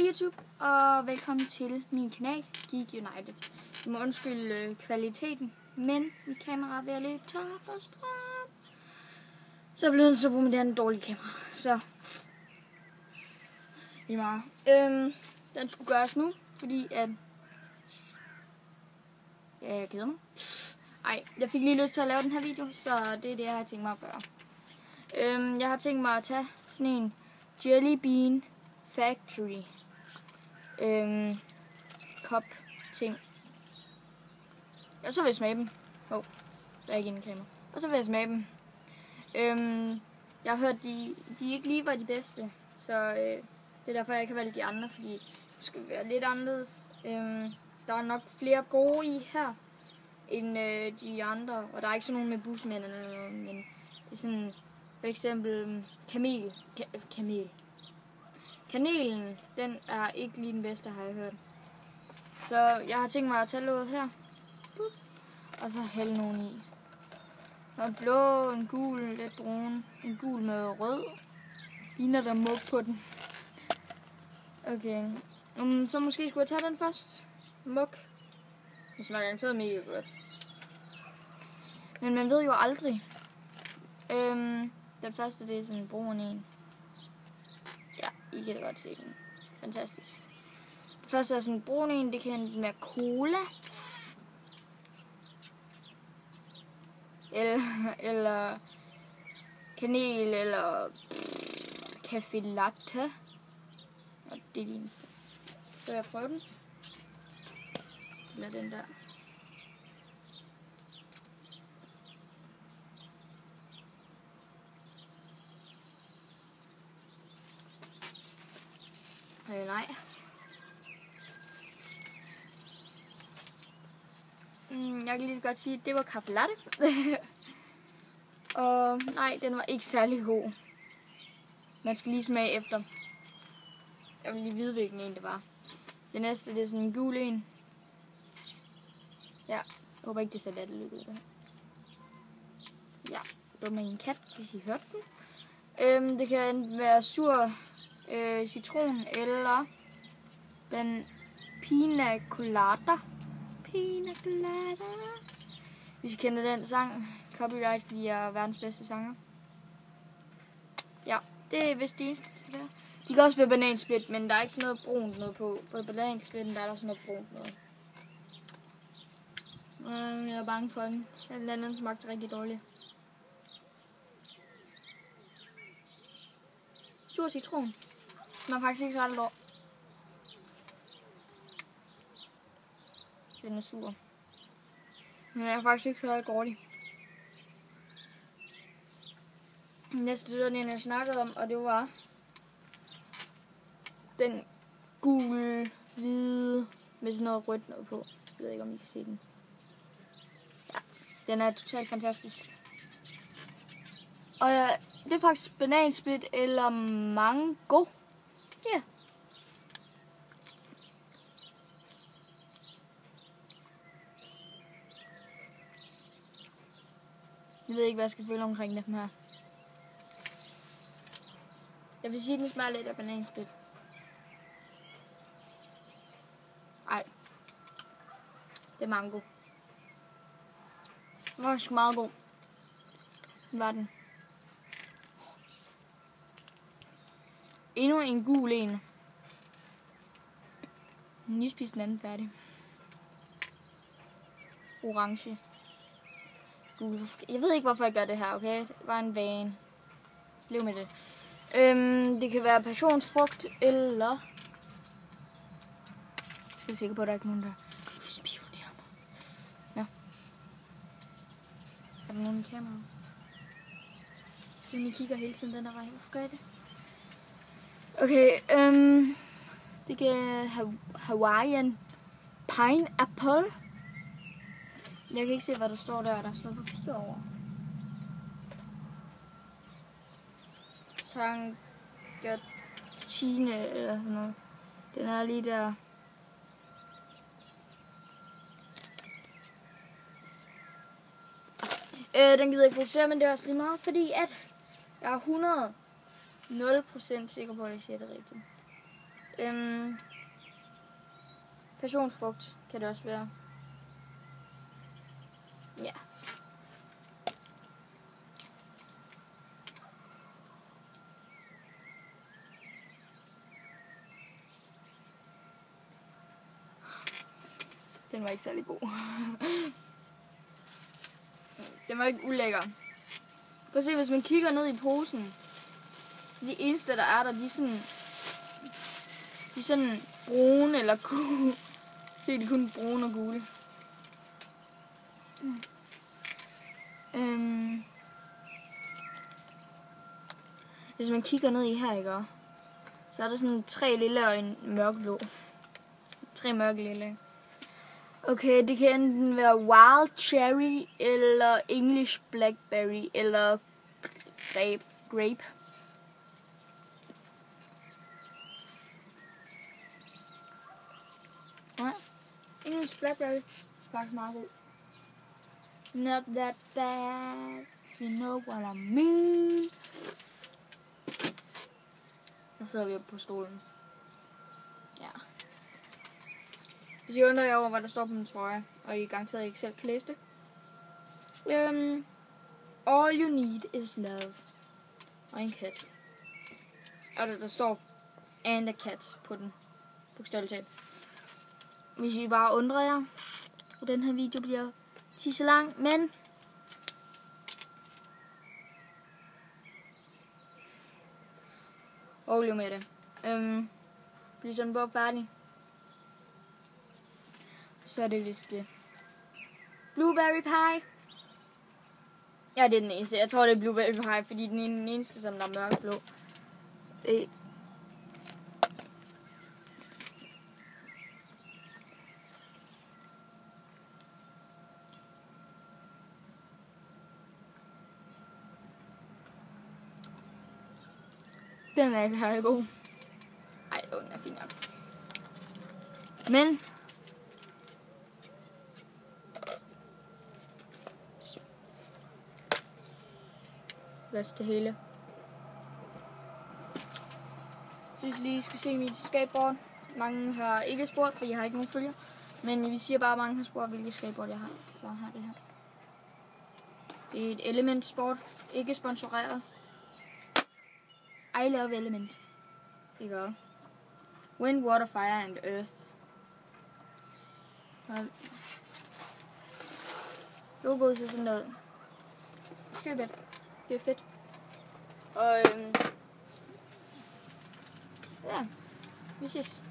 Hej YouTube, og velkommen til min kanal, Geek United. Jeg må undskylde kvaliteten, men mit kamera er ved at løbe tør for strøm. Så bliver den så brugt med den dårlige kamera, så lige meget. Den skulle gøres nu, fordi at jeg keder mig. Ej, jeg fik lige lyst til at lave den her video, så det er det, jeg har tænkt mig at gøre. Jeg har tænkt mig at tage sådan en Jelly Bean Factory kop ting. Og så vil jeg smage dem. Der er ikke en kamera. Og så vil jeg smage dem. Jeg har hørt, de ikke lige var de bedste. Så det er derfor, jeg kan vælge de andre, fordi det skal være lidt anderledes. Der er nok flere gode i her, end de andre. Og der er ikke sådan nogen med busmænd eller noget, men det er sådan, for eksempel kamel. Kanelen, den er ikke lige den bedste, har jeg hørt. Så jeg har tænkt mig at tage låget her. Og så hælde nogen i. En blå, en gul, lidt brun. En gul med rød. Ligner der mug på den. Okay. Så måske skulle jeg tage den først. Mug. Det smager garanteret mega godt. Men man ved jo aldrig. Den første, det er sådan en brun en. Ja, I kan da godt se den. Fantastisk. Det første er sådan en brun en, det kan enten være cola. Eller kanel, eller café latte. Og det er det eneste. Så vil jeg prøve den. Så lad den der. Nej. Jeg kan lige så godt sige, at det var café latte. Og nej, den var ikke særlig god. Man skal lige smage efter. Jeg vil lige vide, hvilken en det var. Det næste, det er sådan en gul en. Ja, jeg håber ikke, det ser let ud. Ja, det var med en kat, hvis I hørte den. Det kan enten være sur citron eller den pina colada. Pina colada. Hvis I kender den sang, copyright, fordi jeg er verdens bedste sanger. Ja, det er vist det eneste, det skal være. De kan også være banansplit, men der er ikke sådan noget brunt noget på. På banansplitten der er der sådan noget brunt noget. Jeg er bange for den. Den anden smagte rigtig dårligt. Sur citron. Den er faktisk ikke så aldrig. Den er sur. Den er faktisk ikke så dårlig. Næste det var den, jeg snakkede om, og det var den gule, hvide, med sådan noget rødt noget på. Jeg ved ikke, om I kan se den. Ja, den er totalt fantastisk. Og ja, det er faktisk banansplit eller mango. Ja. Jeg ved ikke, hvad jeg skal føle omkring dem her. Jeg vil sige, at den smager lidt af banansplit. Ej. Det er mango. Den var også meget god. Den var den. Endnu en gul en. Jeg lige spise den anden færdig. Orange. Gul. Jeg ved ikke, hvorfor jeg gør det her, okay? Det var en vane. Lev med det. Det kan være passionsfrugt, eller... Jeg skal sikker på, at der er ikke nogen, der spionerer mig. Ja. Er der nogen i kameraet? Siden I kigger hele tiden den der vej. Hvorfor gør jeg det? Okay, det kan Hawaiian Pineapple. Jeg kan ikke se, hvad der står der. Der står papir over. Tangatine eller sådan noget. Den er lige der. Den gider jeg ikke fokusere, men det er også lige meget, fordi at jeg er 0% sikker på, at jeg siger det rigtigt. Passionsfrugt kan det også være. Ja. Den var ikke særlig god. Den var ikke ulækker. Prøv at se, hvis man kigger ned i posen, så de eneste, der er der, de er sådan brune eller gule. Se, de er kun brune og gule. Hvis man kigger ned i her, ikke? Så er der sådan 3 lille og en mørkblå. 3 mørke lille. Okay, det kan enten være wild cherry, eller English blackberry, eller grape. Nej, English blackberry. Faktisk meget god. Not that bad, if you know what I mean. Der sidder vi oppe på stolen. Ja. Hvis I undrer jer over, hvad der står på min trøje, og I garanteret ikke selv kan læse det. All you need is love. Og en kat. Og der står and a cat på den. Bogstaveligt talt. Hvis I bare undrer jer, og den her video bliver så lang, men overlev med det. Bliver sådan bare færdig. Så er det vist det. Blueberry pie. Ja, det er den eneste. Jeg tror, det er blueberry pie, fordi den er den eneste, som der er mørkeblå. Den er ikke særlig god. Ej, den er fin nok. Men plads til hele. Jeg synes lige, I skal se mit skateboard. Mange har ikke spurgt, for jeg har ikke nogen følger. Men vi siger bare, at mange har spurgt, hvilket skateboard jeg har. Så har det her. Det er et Element Sport. Ikke sponsoreret. I love Element. Ikke? Wind, water, fire and earth. Logoet ser sådan der ud. Køb det. Det er fedt. Og ja, vi ses.